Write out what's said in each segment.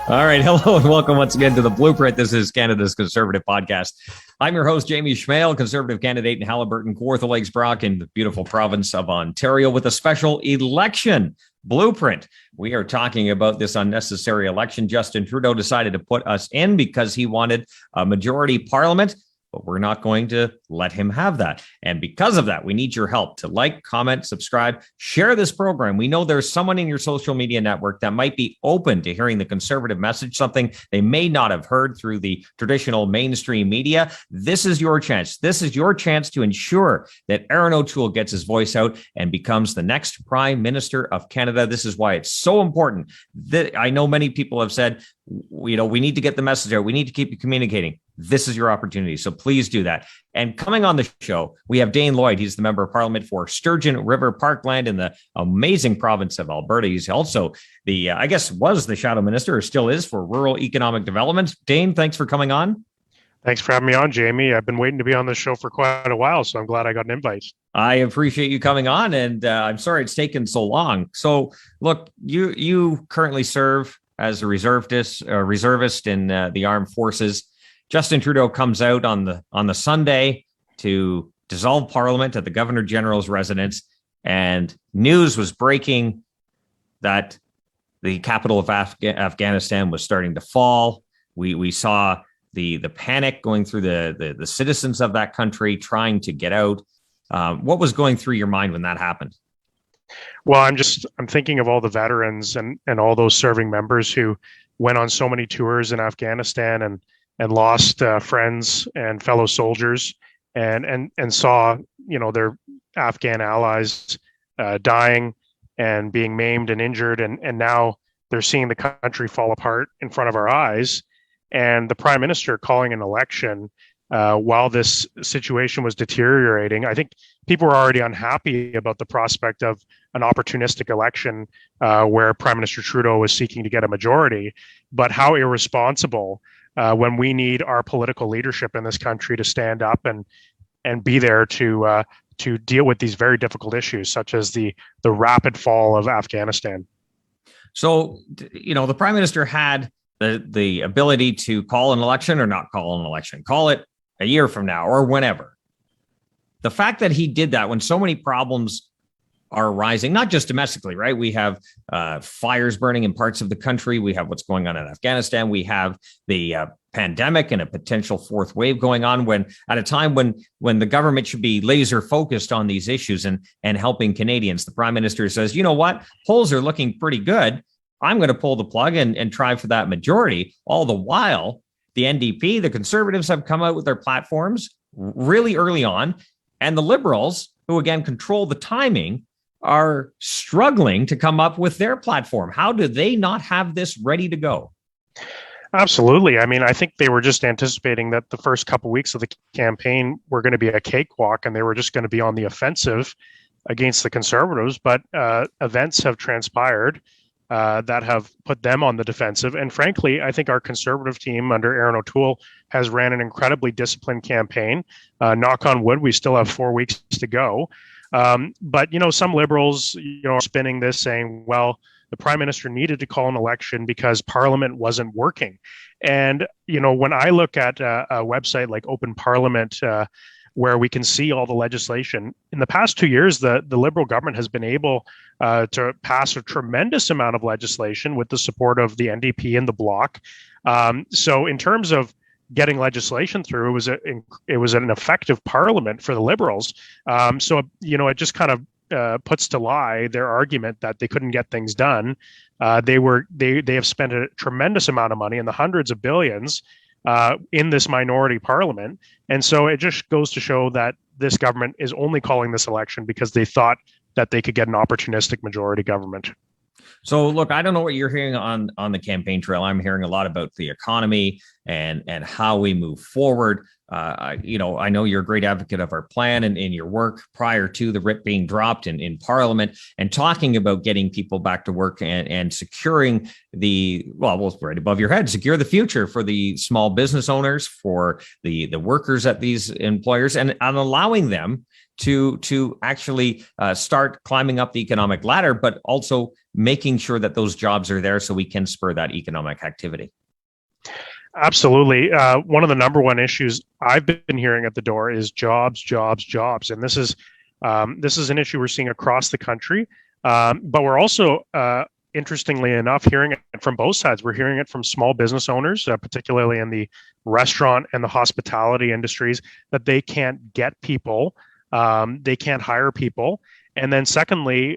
All right. Hello and welcome once again to The Blueprint. This is Canada's Conservative Podcast. I'm your host, Jamie Schmale, Conservative candidate in Haliburton, Kawartha Lakes, Brock, in the beautiful province of Ontario with a special election blueprint. We are talking about this unnecessary election. Justin Trudeau decided to put us in because he wanted a majority parliament, but we're not going to let him have that. And because of that, we need your help to like, comment, subscribe, share this program. We know there's someone in your social media network that might be open to hearing the conservative message, something they may not have heard through the traditional mainstream media. This is your chance. This is your chance to ensure that Erin O'Toole gets his voice out and becomes the next Prime Minister of Canada. This is why it's so important. I know many people have said, we need to get the message out. We need to keep communicating. This is your opportunity. So please do that. And coming on the show, we have Dane Lloyd. He's the member of parliament for Sturgeon River-Parkland in the amazing province of Alberta. He's also was the shadow minister, or still is, for rural economic development. Dane, thanks for coming on. Thanks for having me on, Jamie. I've been waiting to be on this show for quite a while, so I'm glad I got an invite. I appreciate you coming on, and I'm sorry it's taken so long. So look, you currently serve as a reservist in the armed forces. Justin Trudeau comes out on the Sunday to dissolve Parliament at the Governor General's residence, and news was breaking that the capital of Afghanistan was starting to fall. We saw the panic going through the citizens of that country trying to get out. What was going through your mind when that happened? Well, I'm thinking of all the veterans and all those serving members who went on so many tours in Afghanistan and lost friends and fellow soldiers and saw, their Afghan allies dying and being maimed and injured. And now they're seeing the country fall apart in front of our eyes. And the Prime Minister calling an election while this situation was deteriorating. I think people were already unhappy about the prospect of an opportunistic election where Prime Minister Trudeau was seeking to get a majority, but how irresponsible when we need our political leadership in this country to stand up and be there to deal with these very difficult issues, such as the rapid fall of Afghanistan. So, the Prime Minister had the ability to call an election or not call an election, call it a year from now or whenever. The fact that he did that when so many problems are rising, not just domestically, right? We have fires burning in parts of the country. We have what's going on in Afghanistan. We have the pandemic and a potential fourth wave going on at a time when the government should be laser focused on these issues and helping Canadians. The Prime Minister says, you know what? Polls are looking pretty good. I'm going to pull the plug and try for that majority. All the while, the NDP, the Conservatives, have come out with their platforms really early on. And the Liberals, who again control the timing, are struggling to come up with their platform. How do they not have this ready to go? Absolutely. I mean, I think they were just anticipating that the first couple of weeks of the campaign were going to be a cakewalk and they were just going to be on the offensive against the Conservatives. But events have transpired that have put them on the defensive. And frankly, I think our Conservative team under Erin O'Toole has ran an incredibly disciplined campaign. Knock on wood, we still have 4 weeks to go. But, some Liberals, are spinning this saying, well, the Prime Minister needed to call an election because Parliament wasn't working. And, when I look at a website like Open Parliament, where we can see all the legislation, in the past 2 years, the Liberal government has been able to pass a tremendous amount of legislation with the support of the NDP and the Bloc. So in terms of getting legislation through, it was an effective parliament for the Liberals. So it just kind of puts to lie their argument that they couldn't get things done. They have spent a tremendous amount of money in the hundreds of billions in this minority parliament. And so it just goes to show that this government is only calling this election because they thought that they could get an opportunistic majority government. So, look, I don't know what you're hearing on the campaign trail. I'm hearing a lot about the economy and how we move forward. I know you're a great advocate of our plan and in your work prior to the writ being dropped in Parliament, and talking about getting people back to work and securing right above your head, secure the future for the small business owners, for the workers at these employers, and allowing them to actually start climbing up the economic ladder, but also making sure that those jobs are there so we can spur that economic activity. Absolutely. One of the number one issues I've been hearing at the door is jobs, jobs, jobs. And this is an issue we're seeing across the country. But we're also, interestingly enough, hearing it from both sides. We're hearing it from small business owners, particularly in the restaurant and the hospitality industries, that they can't get people, they can't hire people. And then secondly,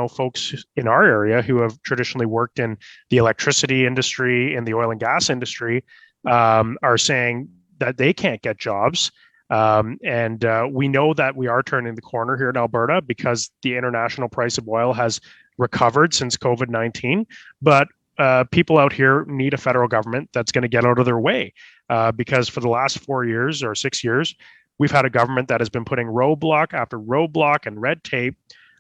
folks in our area who have traditionally worked in the electricity industry and the oil and gas industry are saying that they can't get jobs. And we know that we are turning the corner here in Alberta because the international price of oil has recovered since COVID-19. But people out here need a federal government that's going to get out of their way because for the last 4 years or 6 years, we've had a government that has been putting roadblock after roadblock and red tape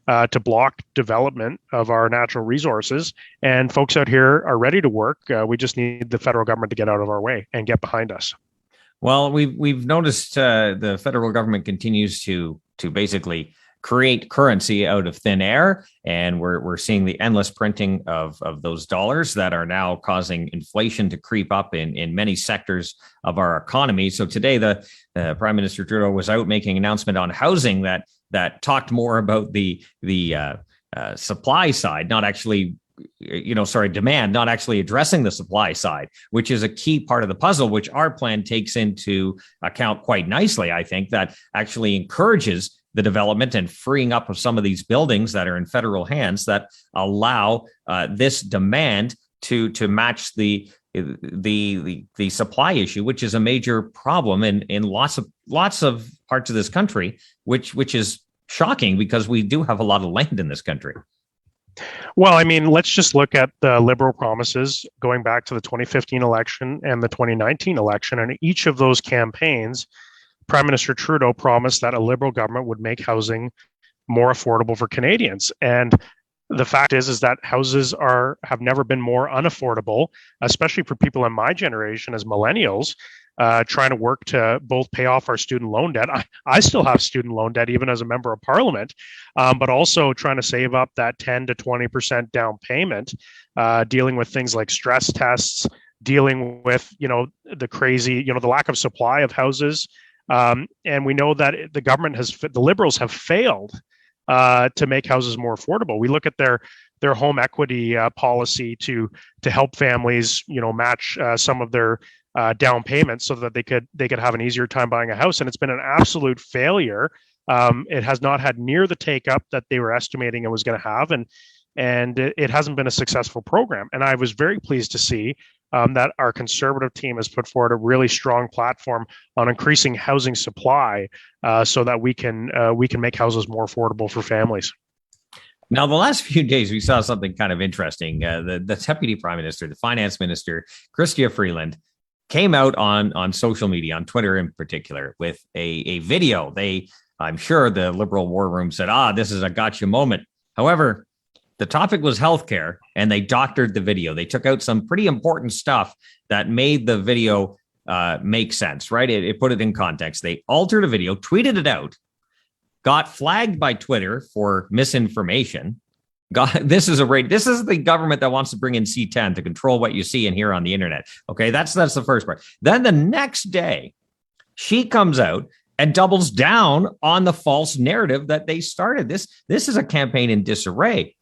to block development of our natural resources. And folks out here are ready to work. We just need the federal government to get out of our way and get behind us. Well, we've noticed the federal government continues to basically create currency out of thin air, and we're seeing the endless printing of those dollars that are now causing inflation to creep up in many sectors of our economy. So today, the Prime Minister Trudeau was out making an announcement on housing that talked more about the supply side, not actually demand, not actually addressing the supply side, which is a key part of the puzzle, which our plan takes into account quite nicely. I think that actually encourages the development and freeing up of some of these buildings that are in federal hands that allow this demand to match the supply issue, which is a major problem in lots of parts of this country, which is shocking because we do have a lot of land in this country. Well, I mean, let's just look at the Liberal promises going back to the 2015 election and the 2019 election. And each of those campaigns, Prime Minister Trudeau promised that a Liberal government would make housing more affordable for Canadians. And the fact is that houses have never been more unaffordable, especially for people in my generation as millennials, trying to work to both pay off our student loan debt. I still have student loan debt, even as a member of parliament, but also trying to save up that 10 to 20% down payment, dealing with things like stress tests, dealing with, the crazy, the lack of supply of houses. And we know that the Liberals have failed to make houses more affordable. We look at their home equity policy to help families, match some of their down payments so that they could have an easier time buying a house. And it's been an absolute failure. It has not had near the take up that they were estimating it was going to have. And it hasn't been a successful program. And I was very pleased to see that our Conservative team has put forward a really strong platform on increasing housing supply so that we can make houses more affordable for families. Now, the last few days, we saw something kind of interesting. The Deputy Prime Minister, the Finance Minister, Chrystia Freeland, came out on social media, on Twitter in particular, with a video. I'm sure the Liberal war room said, this is a gotcha moment. However, the topic was healthcare, and they doctored the video. They took out some pretty important stuff that made the video make sense, right? It put it in context. They altered a video, tweeted it out, got flagged by Twitter for misinformation. This is the government that wants to bring in C10 to control what you see and hear on the internet. Okay, that's the first part. Then the next day, she comes out and doubles down on the false narrative that they started. This is a campaign in disarray.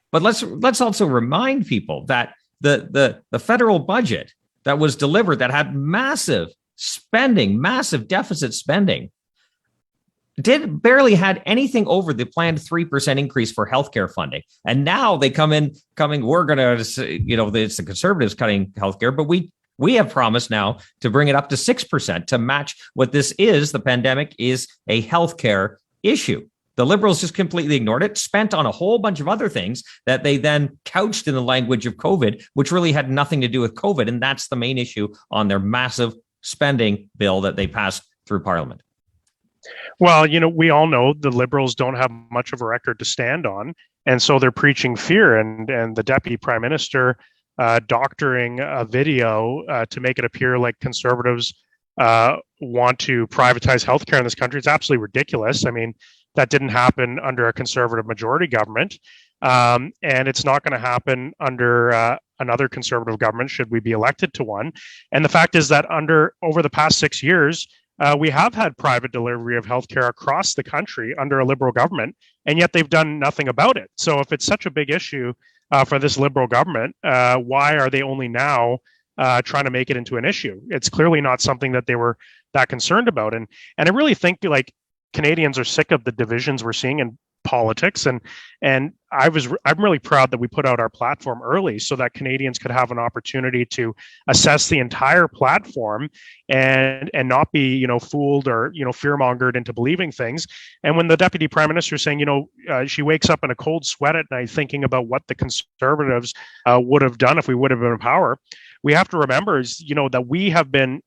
But let's also remind people that the federal budget that was delivered that had massive deficit spending, barely had anything over the planned 3% increase for healthcare funding. And now they coming, we're going to, it's the Conservatives cutting healthcare, but we have promised now to bring it up to 6% to match what this is. The pandemic is a healthcare issue. The Liberals just completely ignored it, spent on a whole bunch of other things that they then couched in the language of COVID, which really had nothing to do with COVID. And that's the main issue on their massive spending bill that they passed through Parliament? Well, we all know the Liberals don't have much of a record to stand on, and so they're preaching fear. And the Deputy Prime Minister doctoring a video to make it appear like Conservatives want to privatize healthcare in this country. It's absolutely ridiculous. I mean, that didn't happen under a Conservative majority government, and it's not going to happen under another Conservative government should we be elected to one. And the fact is that over the past 6 years, we have had private delivery of healthcare across the country under a Liberal government, and yet they've done nothing about it. So if it's such a big issue for this Liberal government, why are they only now trying to make it into an issue? It's clearly not something that they were that concerned about. And I really think like Canadians are sick of the divisions we're seeing in politics, and I'm really proud that we put out our platform early so that Canadians could have an opportunity to assess the entire platform and not be fooled or fearmongered into believing things. And when the Deputy Prime Minister is saying she wakes up in a cold sweat at night thinking about what the Conservatives would have done if we would have been in power, we have to remember is that we have been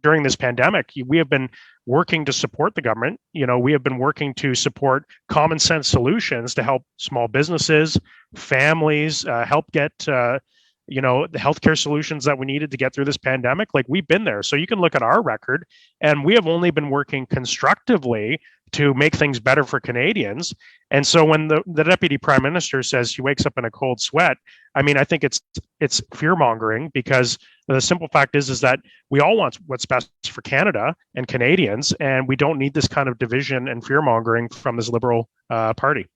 during this pandemic, we have been working to support the government. We have been working to support common sense solutions to help small businesses, families, help get the healthcare solutions that we needed to get through this pandemic. Like, we've been there. So you can look at our record, and we have only been working constructively to make things better for Canadians. And so when the Deputy Prime Minister says she wakes up in a cold sweat, I mean, I think it's fear-mongering, because the simple fact is that we all want what's best for Canada and Canadians, and we don't need this kind of division and fear-mongering from this Liberal party.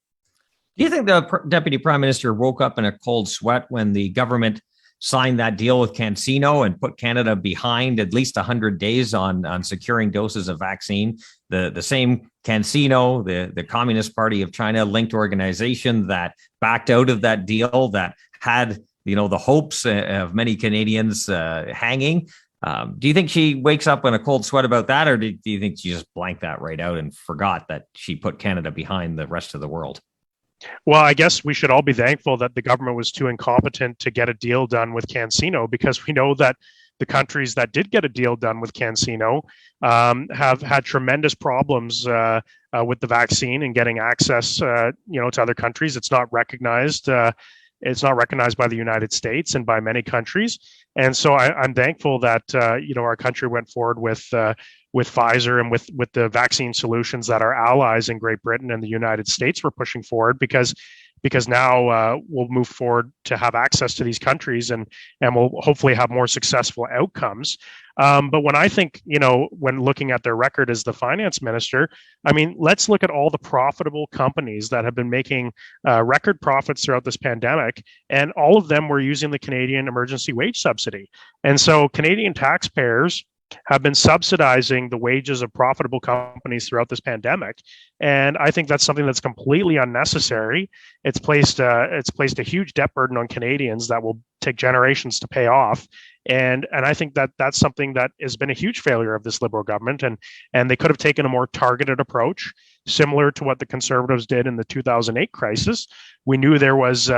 Do you think the Deputy Prime Minister woke up in a cold sweat when the government signed that deal with CanSino and put Canada behind at least 100 days on securing doses of vaccine? The same CanSino, the Communist Party of China linked organization that backed out of that deal, that had the hopes of many Canadians hanging. Do you think she wakes up in a cold sweat about that, or do you think she just blanked that right out and forgot that she put Canada behind the rest of the world? Well, I guess we should all be thankful that the government was too incompetent to get a deal done with CanSino, because we know that the countries that did get a deal done with CanSino have had tremendous problems with the vaccine and getting access, to other countries. It's not recognized. It's not recognized by the United States and by many countries. And so I'm thankful that our country went forward with Pfizer and with the vaccine solutions that our allies in Great Britain and the United States were pushing forward, because now we'll move forward to have access to these countries, and we'll hopefully have more successful outcomes. But when I think, when looking at their record as the finance minister, I mean, let's look at all the profitable companies that have been making record profits throughout this pandemic, and all of them were using the Canadian Emergency Wage Subsidy. And so Canadian taxpayers have been subsidizing the wages of profitable companies throughout this pandemic, and I think that's something that's completely unnecessary. It's placed a huge debt burden on Canadians that will take generations to pay off, and I think that that's something that has been a huge failure of this Liberal government, and they could have taken a more targeted approach, similar to what the Conservatives did in the 2008 crisis. We knew there was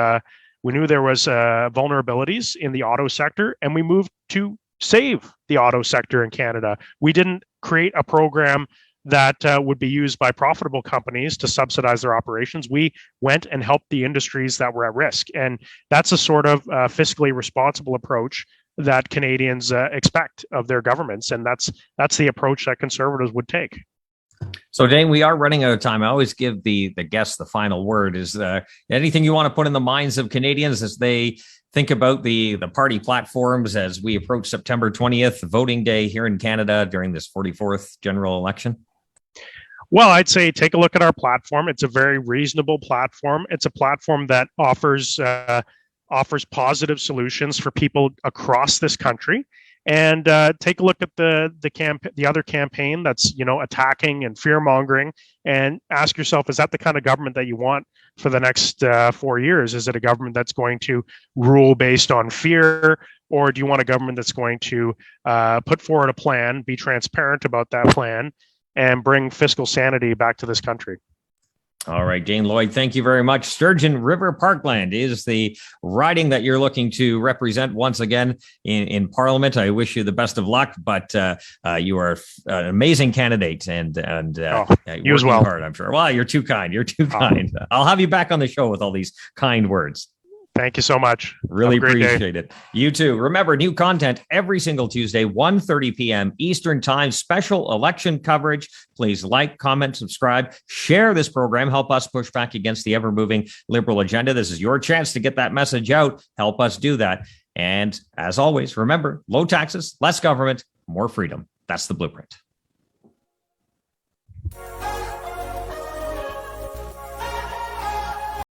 vulnerabilities in the auto sector, and we moved to save the auto sector in Canada. We didn't create a program that would be used by profitable companies to subsidize their operations. We went and helped the industries that were at risk. And that's a sort of fiscally responsible approach that Canadians expect of their governments. And that's the approach that Conservatives would take. So, Dane, we are running out of time. I always give the guests the final word. Is anything you want to put in the minds of Canadians as they think about the party platforms as we approach September 20th, voting day here in Canada during this 44th general election? Well, I'd say take a look at our platform. It's a very reasonable platform. It's a platform that offers positive solutions for people across this country. And take a look at the other campaign that's attacking and fear mongering, and ask yourself, is that the kind of government that you want for the next 4 years? Is it a government that's going to rule based on fear, or do you want a government that's going to put forward a plan, be transparent about that plan, and bring fiscal sanity back to this country? All right, Dane Lloyd, thank you very much. Sturgeon River-Parkland is the riding that you're looking to represent once again in Parliament. I wish you the best of luck, but you are an amazing candidate and you as well. Hard, I'm sure. Well, you're too kind. You're too kind. I'll have you back on the show with all these kind words. Thank you so much. Really appreciate it. You too. Remember, new content every single Tuesday, 1:30 p.m. Eastern Time, special election coverage. Please like, comment, subscribe, share this program. Help us push back against the ever-moving liberal agenda. This is your chance to get that message out. Help us do that. And as always, remember, low taxes, less government, more freedom. That's the blueprint.